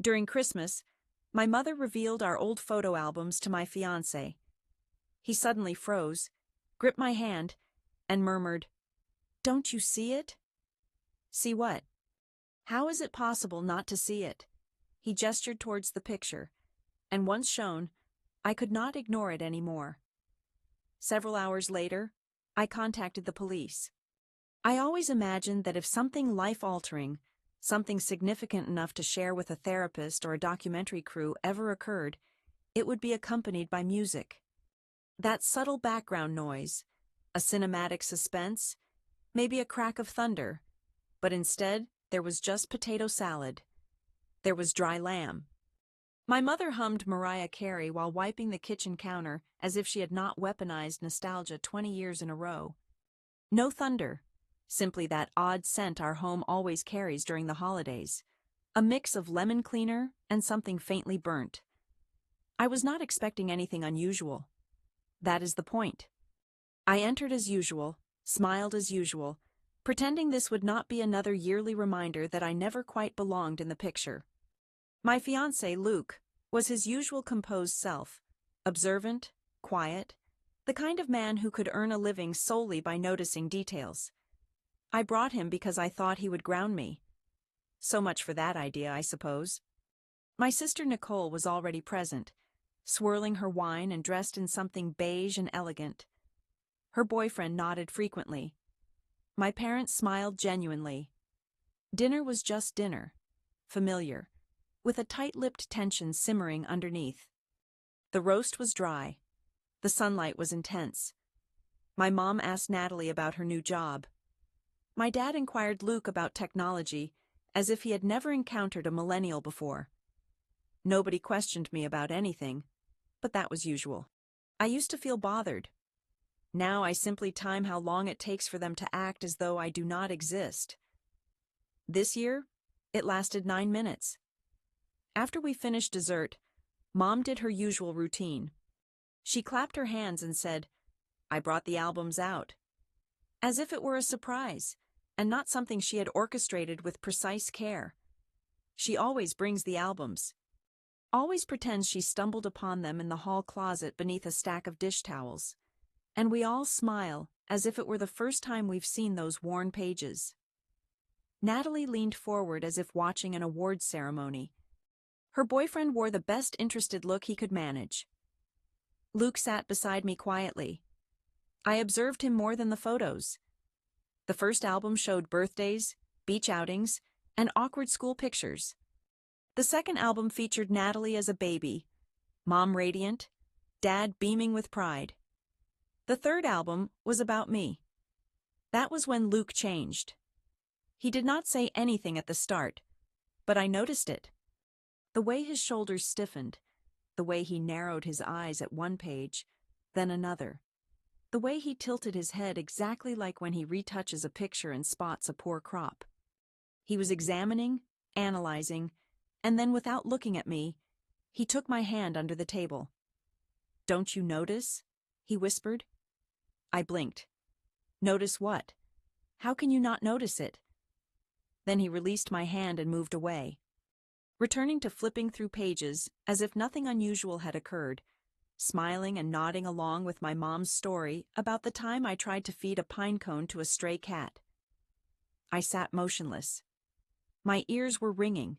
During Christmas, my mother revealed our old photo albums to my fiancé. He suddenly froze, gripped my hand, and murmured, "Don't you see it?" "See what?" "How is it possible not to see it?" He gestured towards the picture, and once shown, I could not ignore it anymore. Several hours later, I contacted the police. I always imagined that if something life-altering, something significant enough to share with a therapist or a documentary crew ever occurred, it would be accompanied by music. That subtle background noise, a cinematic suspense, maybe a crack of thunder, but instead there was just potato salad. There was dry lamb. My mother hummed Mariah Carey while wiping the kitchen counter as if she had not weaponized nostalgia 20 years in a row. No thunder, simply that odd scent our home always carries during the holidays, a mix of lemon cleaner and something faintly burnt. I was not expecting anything unusual. That is the point. I entered as usual, smiled as usual, pretending this would not be another yearly reminder that I never quite belonged in the picture. My fiancé, Luke, was his usual composed self, observant, quiet, the kind of man who could earn a living solely by noticing details. I brought him because I thought he would ground me. So much for that idea, I suppose. My sister Nicole was already present, swirling her wine and dressed in something beige and elegant. Her boyfriend nodded frequently. My parents smiled genuinely. Dinner was just dinner, familiar, with a tight-lipped tension simmering underneath. The roast was dry. The sunlight was intense. My mom asked Natalie about her new job. My dad inquired Luke about technology, as if he had never encountered a millennial before. Nobody questioned me about anything, but that was usual. I used to feel bothered. Now I simply time how long it takes for them to act as though I do not exist. This year, it lasted 9 minutes. After we finished dessert, Mom did her usual routine. She clapped her hands and said, "I brought the albums out," as if it were a surprise, and not something she had orchestrated with precise care. She always brings the albums. Always pretends she stumbled upon them in the hall closet beneath a stack of dish towels. And we all smile, as if it were the first time we've seen those worn pages. Natalie leaned forward as if watching an awards ceremony. Her boyfriend wore the best interested look he could manage. Luke sat beside me quietly. I observed him more than the photos. The first album showed birthdays, beach outings, and awkward school pictures. The second album featured Natalie as a baby, Mom radiant, Dad beaming with pride. The third album was about me. That was when Luke changed. He did not say anything at the start, but I noticed it. The way his shoulders stiffened, the way he narrowed his eyes at one page, then another. The way he tilted his head exactly like when he retouches a picture and spots a poor crop. He was examining, analyzing, and then without looking at me, he took my hand under the table. "Don't you notice?" he whispered. I blinked. "Notice what? How can you not notice it?" Then he released my hand and moved away. Returning to flipping through pages as if nothing unusual had occurred, smiling and nodding along with my mom's story about the time I tried to feed a pine cone to a stray cat. I sat motionless. My ears were ringing.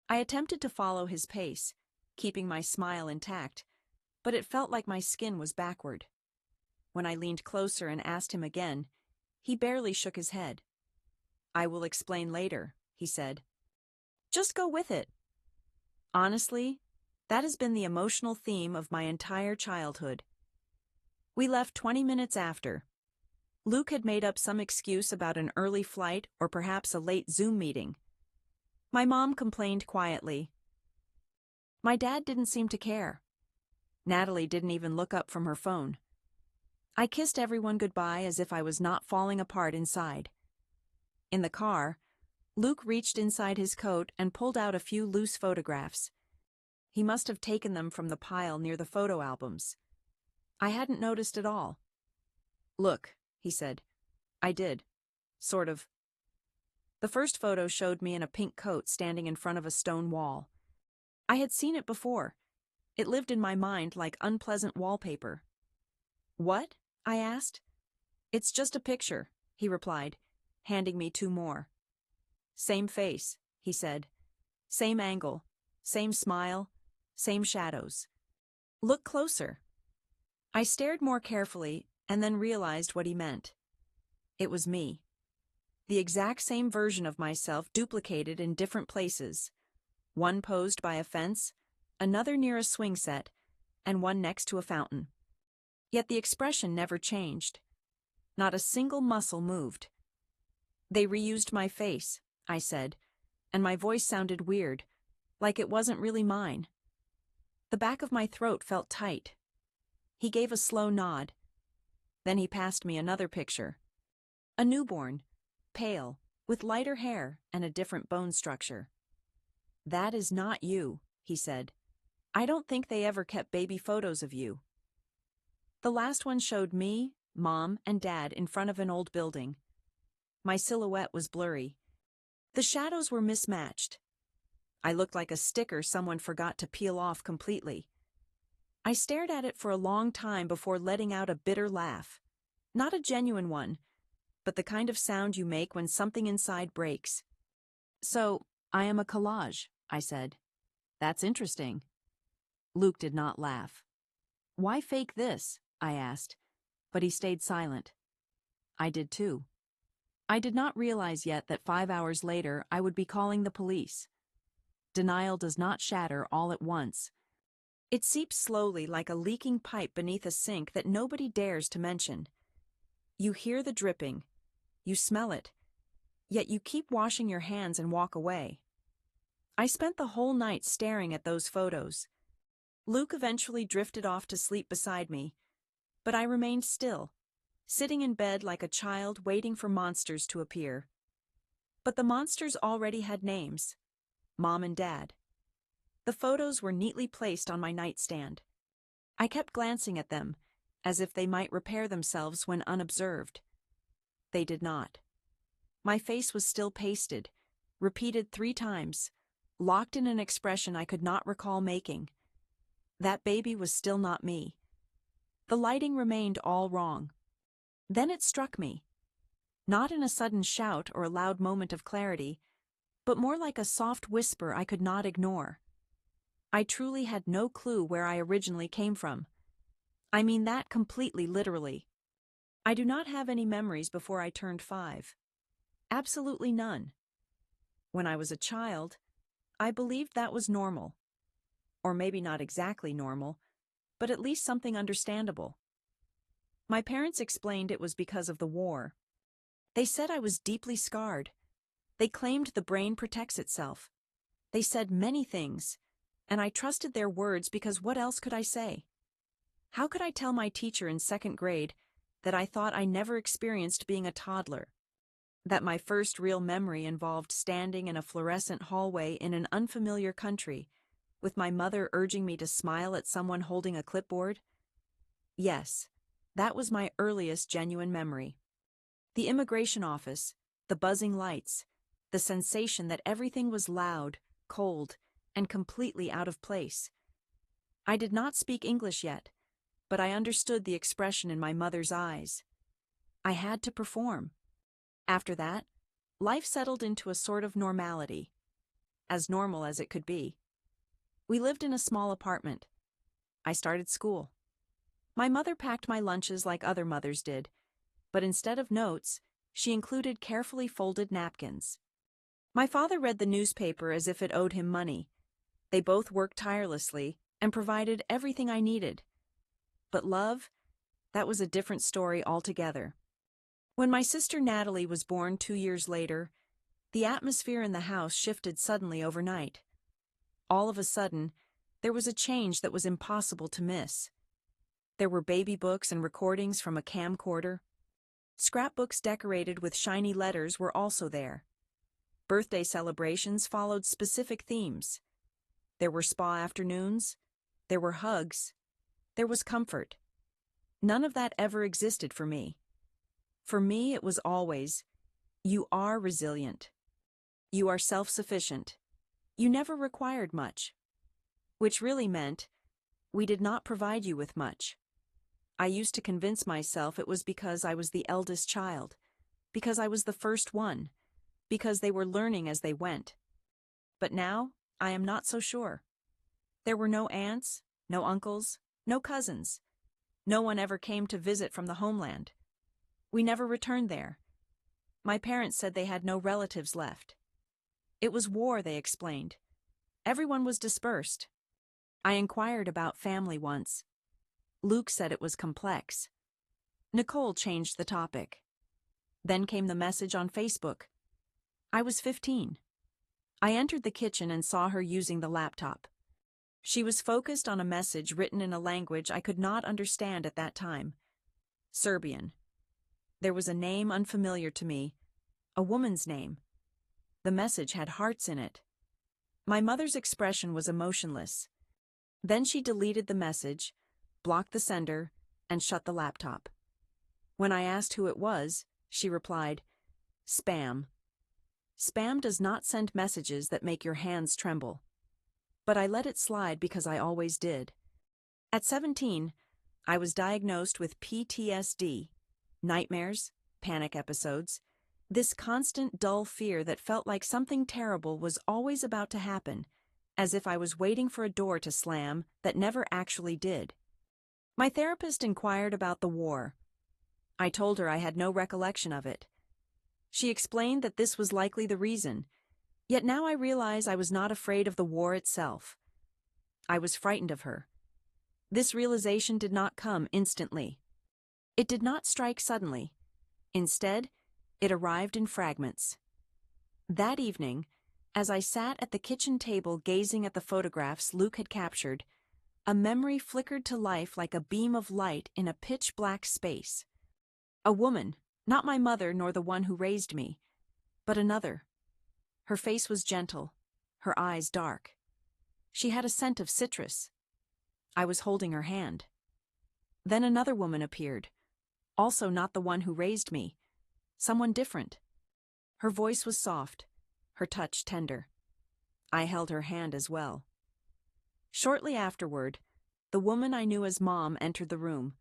I attempted to follow his pace, keeping my smile intact, but it felt like my skin was backward. When I leaned closer and asked him again, he barely shook his head. "I will explain later," he said. "Just go with it." Honestly, that has been the emotional theme of my entire childhood. We left 20 minutes after. Luke had made up some excuse about an early flight or perhaps a late Zoom meeting. My mom complained quietly. My dad didn't seem to care. Natalie didn't even look up from her phone. I kissed everyone goodbye as if I was not falling apart inside. In the car, Luke reached inside his coat and pulled out a few loose photographs. He must have taken them from the pile near the photo albums. I hadn't noticed at all. "Look," he said. I did. Sort of. The first photo showed me in a pink coat standing in front of a stone wall. I had seen it before. It lived in my mind like unpleasant wallpaper. What? I asked. It's just a picture, he replied, handing me two more. Same face, he said. Same angle, same smile, same shadows. Look closer. I stared more carefully and then realized what he meant. It was me. The exact same version of myself duplicated in different places. One posed by a fence, another near a swing set, and one next to a fountain. Yet the expression never changed. Not a single muscle moved. They reused my face, I said, and my voice sounded weird, like it wasn't really mine. The back of my throat felt tight. He gave a slow nod. Then he passed me another picture. A newborn, pale, with lighter hair and a different bone structure. That is not you, he said. I don't think they ever kept baby photos of you. The last one showed me, Mom, and Dad in front of an old building. My silhouette was blurry. The shadows were mismatched. I looked like a sticker someone forgot to peel off completely. I stared at it for a long time before letting out a bitter laugh. Not a genuine one, but the kind of sound you make when something inside breaks. So, I am a collage, I said. That's interesting. Luke did not laugh. Why fake this? I asked, but he stayed silent. I did too. I did not realize yet that 5 hours later I would be calling the police. Denial does not shatter all at once. It seeps slowly like a leaking pipe beneath a sink that nobody dares to mention. You hear the dripping, you smell it, yet you keep washing your hands and walk away. I spent the whole night staring at those photos. Luke eventually drifted off to sleep beside me, but I remained still, sitting in bed like a child waiting for monsters to appear. But the monsters already had names: Mom and Dad. The photos were neatly placed on my nightstand. I kept glancing at them, as if they might repair themselves when unobserved. They did not. My face was still pasted, repeated 3 times, locked in an expression I could not recall making. That baby was still not me. The lighting remained all wrong. Then it struck me. Not in a sudden shout or a loud moment of clarity, but more like a soft whisper I could not ignore. I truly had no clue where I originally came from. I mean that completely literally. I do not have any memories before I turned 5. Absolutely none. When I was a child, I believed that was normal. Or maybe not exactly normal, but at least something understandable. My parents explained it was because of the war. They said I was deeply scarred. They claimed the brain protects itself. They said many things, and I trusted their words because what else could I say? How could I tell my teacher in 2nd grade that I thought I never experienced being a toddler? That my first real memory involved standing in a fluorescent hallway in an unfamiliar country, with my mother urging me to smile at someone holding a clipboard? Yes, that was my earliest genuine memory. The immigration office, the buzzing lights, the sensation that everything was loud, cold, and completely out of place. I did not speak English yet, but I understood the expression in my mother's eyes. I had to perform. After that, life settled into a sort of normality, as normal as it could be. We lived in a small apartment. I started school. My mother packed my lunches like other mothers did, but instead of notes, she included carefully folded napkins. My father read the newspaper as if it owed him money. They both worked tirelessly and provided everything I needed. But love, that was a different story altogether. When my sister Natalie was born 2 years later, the atmosphere in the house shifted suddenly overnight. All of a sudden, there was a change that was impossible to miss. There were baby books and recordings from a camcorder. Scrapbooks decorated with shiny letters were also there. Birthday celebrations followed specific themes. There were spa afternoons. There were hugs. There was comfort. None of that ever existed for me. For me, it was always, you are resilient. You are self-sufficient. You never required much. which really meant, we did not provide you with much. I used to convince myself it was because I was the eldest child, because I was the first one, because they were learning as they went. But now, I am not so sure. There were no aunts, no uncles, no cousins. No one ever came to visit from the homeland. We never returned there. My parents said they had no relatives left. It was war, they explained. Everyone was dispersed. I inquired about family once. Luke said it was complex. Nicole changed the topic. Then came the message on Facebook. I was 15. I entered the kitchen and saw her using the laptop. She was focused on a message written in a language I could not understand at that time. Serbian. There was a name unfamiliar to me, a woman's name. The message had hearts in it. My mother's expression was emotionless. Then she deleted the message, blocked the sender, and shut the laptop. When I asked who it was, she replied, "Spam." Spam does not send messages that make your hands tremble. But I let it slide because I always did. At 17, I was diagnosed with PTSD, nightmares, panic episodes, this constant dull fear that felt like something terrible was always about to happen, as if I was waiting for a door to slam that never actually did. My therapist inquired about the war. I told her I had no recollection of it. She explained that this was likely the reason, yet now I realize I was not afraid of the war itself. I was frightened of her. This realization did not come instantly. It did not strike suddenly. Instead, it arrived in fragments. That evening, as I sat at the kitchen table gazing at the photographs Luke had captured, a memory flickered to life like a beam of light in a pitch-black space. A woman, not my mother nor the one who raised me, but another. Her face was gentle, her eyes dark. She had a scent of citrus. I was holding her hand. Then another woman appeared, also not the one who raised me, someone different. Her voice was soft, her touch tender. I held her hand as well. Shortly afterward, the woman I knew as Mom entered the room.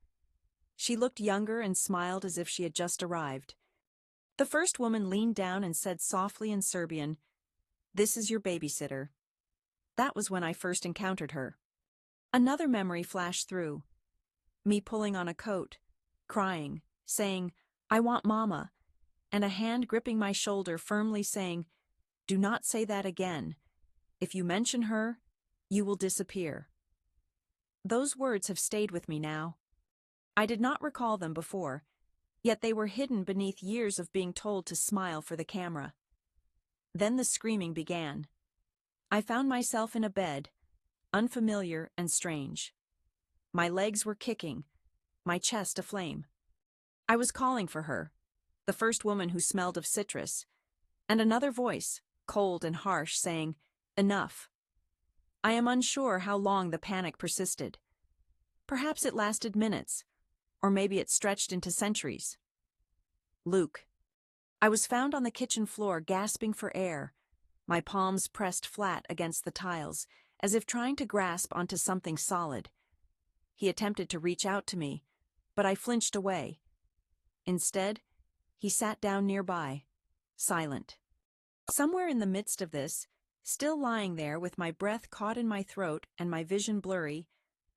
She looked younger and smiled as if she had just arrived. The first woman leaned down and said softly in Serbian, "This is your babysitter." That was when I first encountered her. Another memory flashed through. Me pulling on a coat, crying, saying, "I want Mama," and a hand gripping my shoulder firmly saying, "Do not say that again. If you mention her, you will disappear." Those words have stayed with me now. I did not recall them before, yet they were hidden beneath years of being told to smile for the camera. Then the screaming began. I found myself in a bed, unfamiliar and strange. My legs were kicking, my chest aflame. I was calling for her, the first woman who smelled of citrus, and another voice, cold and harsh, saying, "Enough." I am unsure how long the panic persisted. Perhaps it lasted minutes, or maybe it stretched into centuries. Luke. I was found on the kitchen floor gasping for air, my palms pressed flat against the tiles, as if trying to grasp onto something solid. He attempted to reach out to me, but I flinched away. Instead, he sat down nearby, silent. Somewhere in the midst of this, still lying there with my breath caught in my throat and my vision blurry,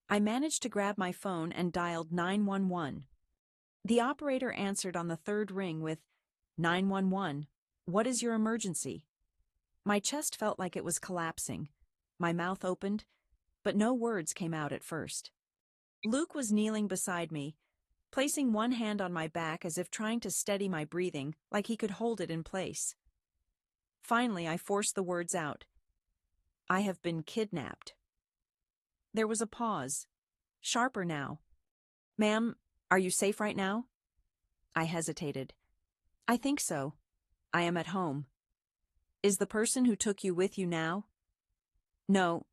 I managed to grab my phone and dialed 911. The operator answered on the third ring with, "911, what is your emergency?" My chest felt like it was collapsing. My mouth opened, but no words came out at first. Luke was kneeling beside me, placing one hand on my back as if trying to steady my breathing, like he could hold it in place. Finally, I forced the words out. "I have been kidnapped." There was a pause, sharper now. "Ma'am, are you safe right now?" I hesitated. "I think so. I am at home." "Is the person who took you with you now?" No,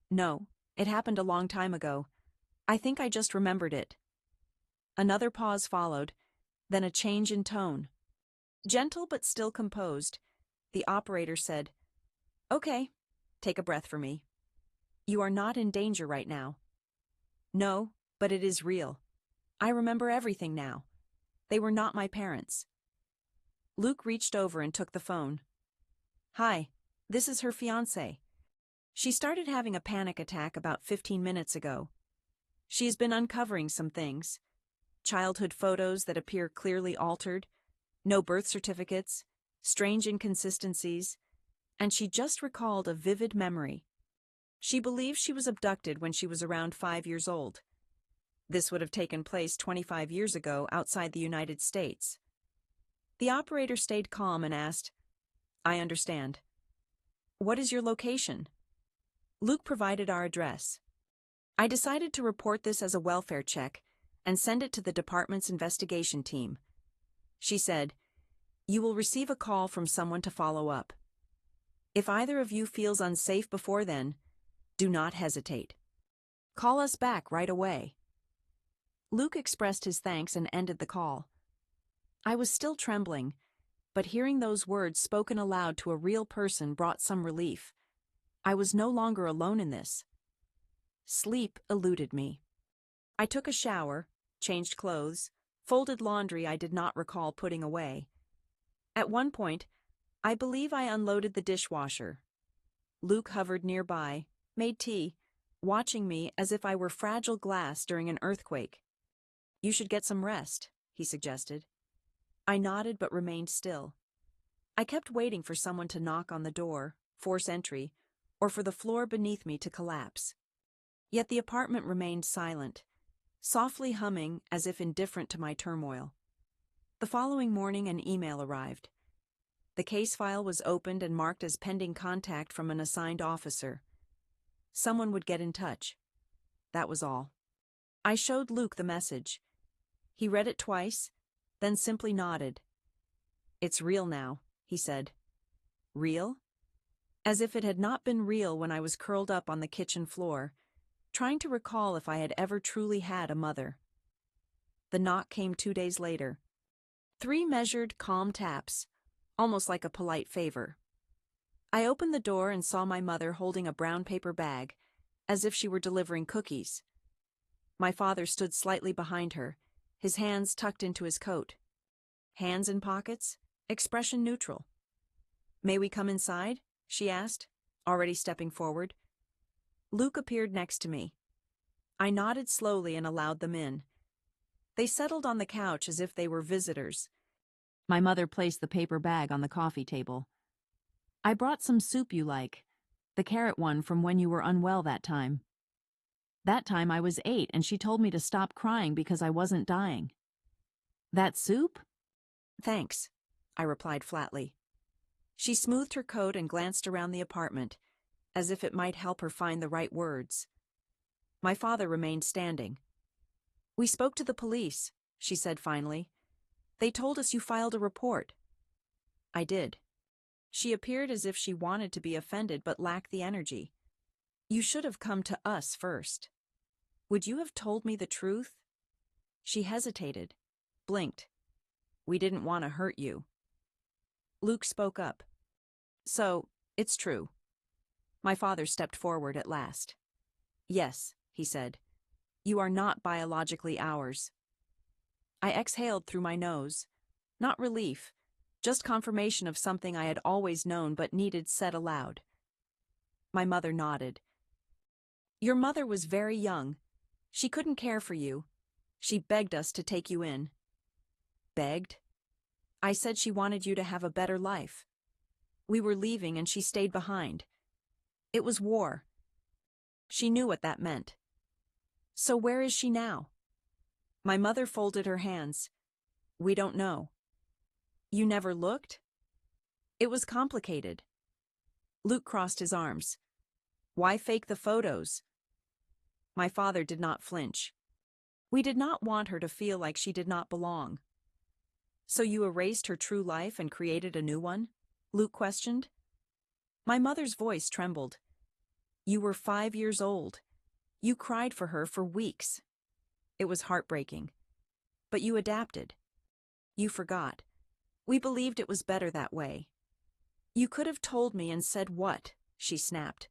it happened a long time ago. I think I just remembered it." Another pause followed, then a change in tone. Gentle but still composed, the operator said, "Okay, take a breath for me." You are not in danger right now. No, but it is real. I remember everything now. They were not my parents. Luke reached over and took the phone. Hi, this is her fiancé. She started having a panic attack about 15 minutes ago. She has been uncovering some things. Childhood photos that appear clearly altered, no birth certificates, strange inconsistencies, and she just recalled a vivid memory. She believes she was abducted when she was around 5 years old. This would have taken place 25 years ago outside the United States. The operator stayed calm and asked, I understand. What is your location? Luke provided our address. I decided to report this as a welfare check and send it to the department's investigation team. She said, You will receive a call from someone to follow up. If either of you feels unsafe before then, do not hesitate. Call us back right away. Luke expressed his thanks and ended the call. I was still trembling, but hearing those words spoken aloud to a real person brought some relief. I was no longer alone in this. Sleep eluded me. I took a shower, changed clothes, folded laundry I did not recall putting away. At one point, I believe I unloaded the dishwasher. Luke hovered nearby, made tea, watching me as if I were fragile glass during an earthquake. You should get some rest, he suggested. I nodded but remained still. I kept waiting for someone to knock on the door, force entry, or for the floor beneath me to collapse. Yet the apartment remained silent, softly humming as if indifferent to my turmoil. The following morning an email arrived. The case file was opened and marked as pending contact from an assigned officer. Someone would get in touch. That was all. I showed Luke the message. He read it twice, then simply nodded. It's real now, he said. Real? As if it had not been real when I was curled up on the kitchen floor, trying to recall if I had ever truly had a mother. The knock came 2 days later. 3 measured, calm taps, almost like a polite favor. I opened the door and saw my mother holding a brown paper bag, as if she were delivering cookies. My father stood slightly behind her, his hands tucked into his coat. Hands in pockets, expression neutral. May we come inside? She asked, already stepping forward. Luke appeared next to me. I nodded slowly and allowed them in. They settled on the couch as if they were visitors. My mother placed the paper bag on the coffee table. I brought some soup you like, the carrot one from when you were unwell that time. That time I was 8 and she told me to stop crying because I wasn't dying. That soup? Thanks, I replied flatly. She smoothed her coat and glanced around the apartment, as if it might help her find the right words. My father remained standing. We spoke to the police, she said finally. They told us you filed a report. I did. She appeared as if she wanted to be offended but lacked the energy. You should have come to us first. Would you have told me the truth? She hesitated, blinked. We didn't want to hurt you. Luke spoke up. So, it's true. My father stepped forward at last. Yes, he said. You are not biologically ours. I exhaled through my nose. Not relief, just confirmation of something I had always known but needed said aloud. My mother nodded. Your mother was very young. She couldn't care for you. She begged us to take you in. Begged? I said she wanted you to have a better life. We were leaving and she stayed behind. It was war. She knew what that meant. So where is she now? My mother folded her hands. We don't know. You never looked? It was complicated. Luke crossed his arms. Why fake the photos? My father did not flinch. We did not want her to feel like she did not belong. So you erased her true life and created a new one? Luke questioned. My mother's voice trembled. You were 5 years old. You cried for her for weeks. It was heartbreaking. But you adapted. You forgot. We believed it was better that way. You could have told me and said what? She snapped.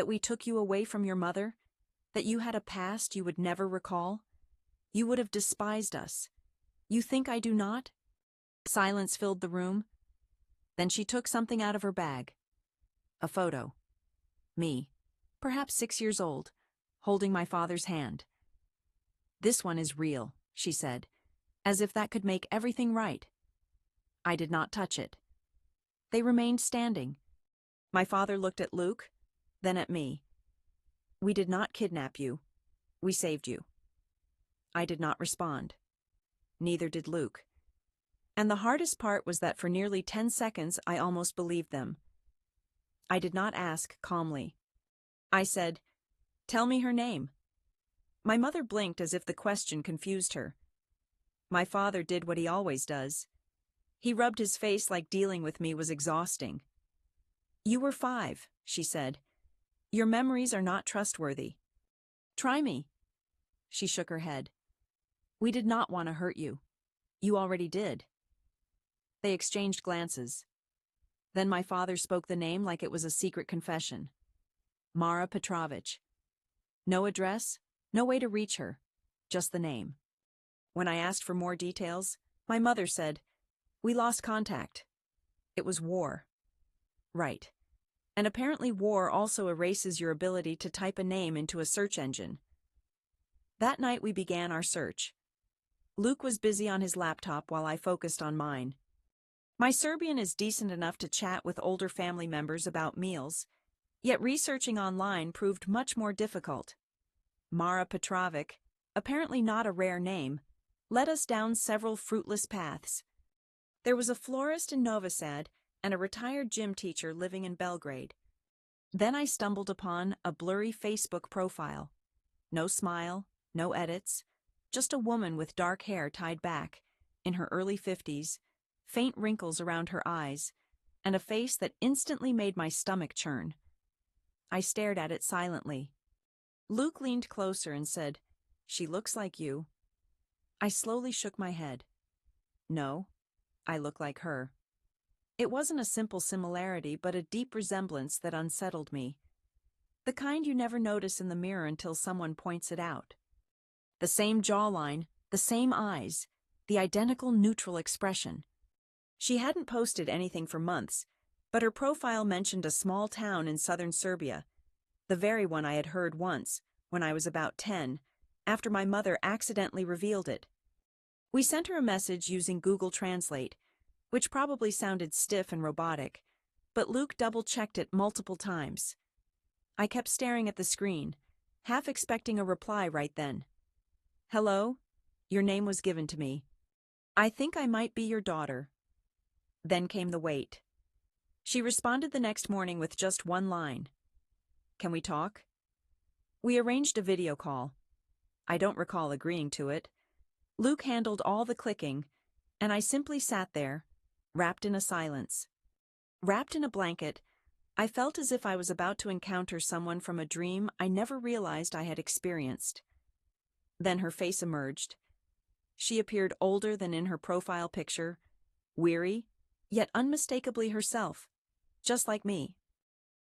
That we took you away from your mother? That you had a past you would never recall? You would have despised us. You think I do not?" Silence filled the room. Then she took something out of her bag. A photo. Me, perhaps 6 years old, holding my father's hand. "This one is real," she said, as if that could make everything right. I did not touch it. They remained standing. My father looked at Luke, then at me. "We did not kidnap you. We saved you." I did not respond. Neither did Luke. And the hardest part was that for nearly 10 seconds I almost believed them. I did not ask calmly. I said, "Tell me her name." My mother blinked as if the question confused her. My father did what he always does. He rubbed his face like dealing with me was exhausting. "You were 5, she said. "Your memories are not trustworthy. Try me." She shook her head. "We did not want to hurt you. You already did." They exchanged glances. Then my father spoke the name like it was a secret confession. Mara Petrovich. No address, no way to reach her, just the name. When I asked for more details, my mother said, "We lost contact. It was war." Right. And apparently war also erases your ability to type a name into a search engine. That night we began our search. Luke was busy on his laptop while I focused on mine. My Serbian is decent enough to chat with older family members about meals, yet researching online proved much more difficult. Mara Petrovic, apparently not a rare name, led us down several fruitless paths. There was a florist in Novi Sad and a retired gym teacher living in Belgrade. Then I stumbled upon a blurry Facebook profile. No smile, no edits, just a woman with dark hair tied back, in her early 50s, faint wrinkles around her eyes, and a face that instantly made my stomach churn. I stared at it silently. Luke leaned closer and said, "She looks like you." I slowly shook my head. No, I look like her. It wasn't a simple similarity, but a deep resemblance that unsettled me. The kind you never notice in the mirror until someone points it out. The same jawline, the same eyes, the identical neutral expression. She hadn't posted anything for months, but her profile mentioned a small town in southern Serbia, the very one I had heard once, when I was about 10, after my mother accidentally revealed it. We sent her a message using Google Translate, which probably sounded stiff and robotic, but Luke double-checked it multiple times. I kept staring at the screen, half expecting a reply right then. "Hello? Your name was given to me. I think I might be your daughter." Then came the wait. She responded the next morning with just one line. "Can we talk?" We arranged a video call. I don't recall agreeing to it. Luke handled all the clicking, and I simply sat there, wrapped in a silence. Wrapped in a blanket, I felt as if I was about to encounter someone from a dream I never realized I had experienced. Then her face emerged. She appeared older than in her profile picture, weary, yet unmistakably herself, just like me.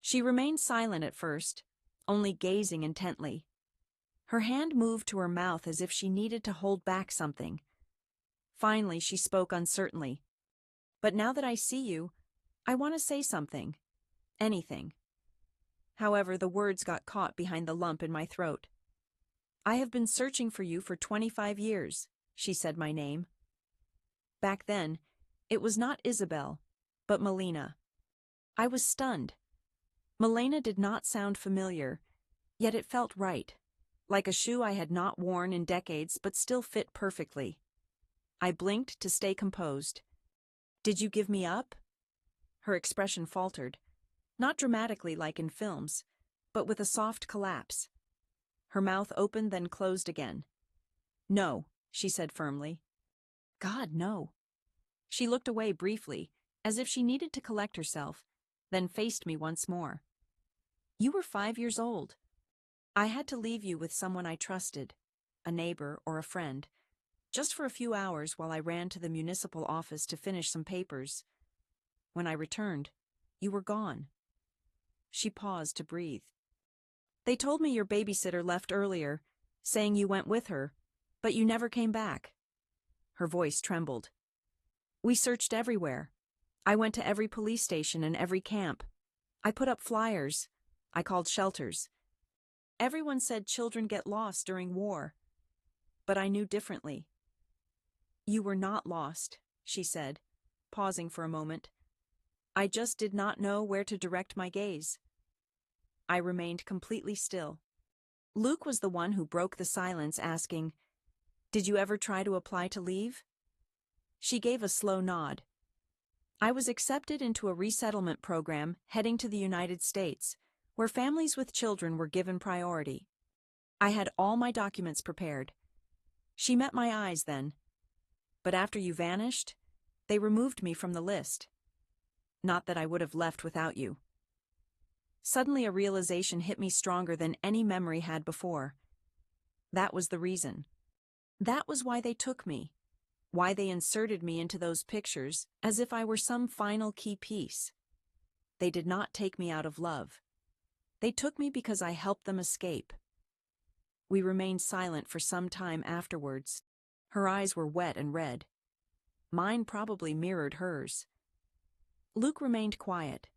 She remained silent at first, only gazing intently. Her hand moved to her mouth as if she needed to hold back something. Finally, she spoke uncertainly. "But now that I see you, I want to say something. Anything." However, the words got caught behind the lump in my throat. "I have been searching for you for 25 years, she said my name. Back then, it was not Isabel, but Melina. I was stunned. Milena did not sound familiar, yet it felt right, like a shoe I had not worn in decades but still fit perfectly. I blinked to stay composed. "Did you give me up?" Her expression faltered, not dramatically like in films, but with a soft collapse. Her mouth opened then closed again. "No," she said firmly. "God, no." She looked away briefly, as if she needed to collect herself, then faced me once more. "You were 5 years old. I had to leave you with someone I trusted, a neighbor or a friend, just for a few hours while I ran to the municipal office to finish some papers. When I returned, you were gone." She paused to breathe. They told me your babysitter left earlier, saying you went with her, but you never came back. Her voice trembled. We searched everywhere. I went to every police station and every camp. I put up flyers. I called shelters. Everyone said children get lost during war. But I knew differently. You were not lost, she said, pausing for a moment. I just did not know where to direct my gaze. I remained completely still. Luke was the one who broke the silence, asking, "Did you ever try to apply to leave?" She gave a slow nod. I was accepted into a resettlement program heading to the United States, where families with children were given priority. I had all my documents prepared. She met my eyes then. But after you vanished, they removed me from the list. Not that I would have left without you. Suddenly a realization hit me stronger than any memory had before. That was the reason. That was why they took me. Why they inserted me into those pictures, as if I were some final key piece. They did not take me out of love. They took me because I helped them escape. We remained silent for some time afterwards. Her eyes were wet and red. Mine probably mirrored hers. Luke remained quiet.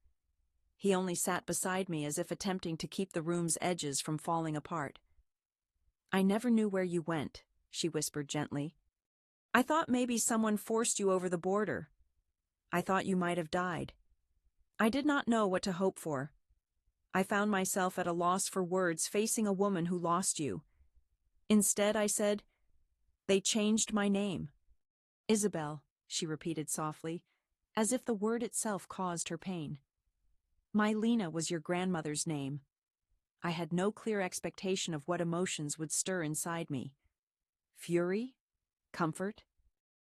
He only sat beside me as if attempting to keep the room's edges from falling apart. I never knew where you went, she whispered gently. I thought maybe someone forced you over the border. I thought you might have died. I did not know what to hope for. I found myself at a loss for words facing a woman who lost you. Instead, I said, "They changed my name." Isabel, she repeated softly, as if the word itself caused her pain. My Lena was your grandmother's name. I had no clear expectation of what emotions would stir inside me. Fury? Comfort?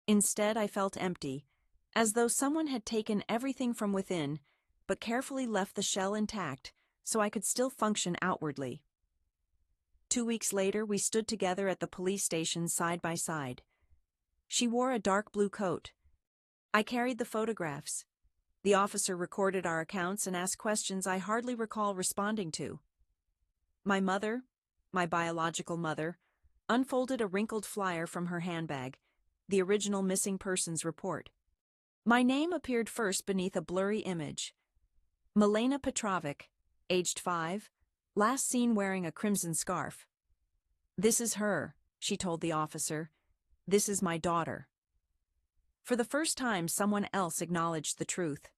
Instead, I felt empty, as though someone had taken everything from within, but carefully left the shell intact so I could still function outwardly. 2 weeks later, we stood together at the police station side by side. She wore a dark blue coat. I carried the photographs. The officer recorded our accounts and asked questions I hardly recall responding to. My mother, my biological mother, unfolded a wrinkled flyer from her handbag, the original missing persons report. My name appeared first beneath a blurry image. Milena Petrovic, aged 5, last seen wearing a crimson scarf. This is her, she told the officer. This is my daughter. For the first time, someone else acknowledged the truth.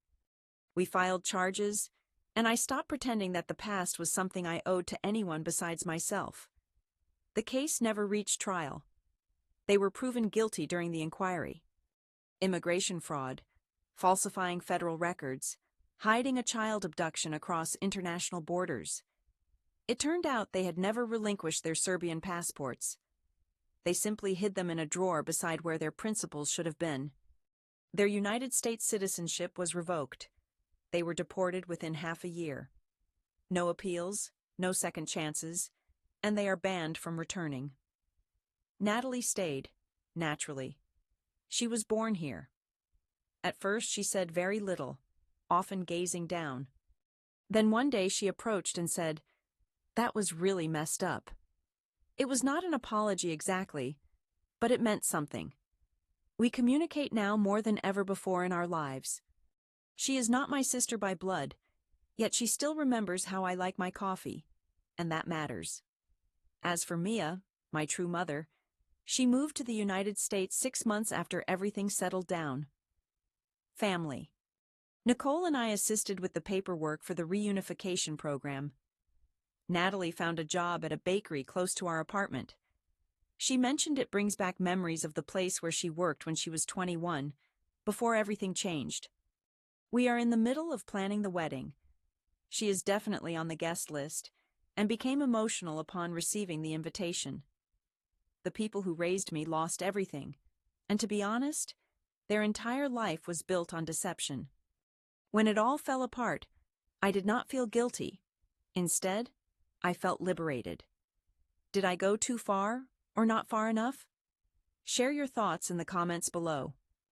We filed charges, and I stopped pretending that the past was something I owed to anyone besides myself. The case never reached trial. They were proven guilty during the inquiry. Immigration fraud, falsifying federal records, hiding a child abduction across international borders. It turned out they had never relinquished their Serbian passports. They simply hid them in a drawer beside where their principals should have been. Their United States citizenship was revoked. They were deported within half a year. No appeals, no second chances, and they are banned from returning. Natalie stayed, naturally. She was born here. At first she said very little, often gazing down. Then one day she approached and said, "That was really messed up." It was not an apology exactly, but it meant something. We communicate now more than ever before in our lives. She is not my sister by blood, yet she still remembers how I like my coffee, and that matters. As for Mia, my true mother, she moved to the United States 6 months after everything settled down. Family. Nicole and I assisted with the paperwork for the reunification program. Natalie found a job at a bakery close to our apartment. She mentioned it brings back memories of the place where she worked when she was 21, before everything changed. We are in the middle of planning the wedding. She is definitely on the guest list, and became emotional upon receiving the invitation. The people who raised me lost everything, and to be honest, their entire life was built on deception. When it all fell apart, I did not feel guilty. Instead, I felt liberated. Did I go too far, or not far enough? Share your thoughts in the comments below.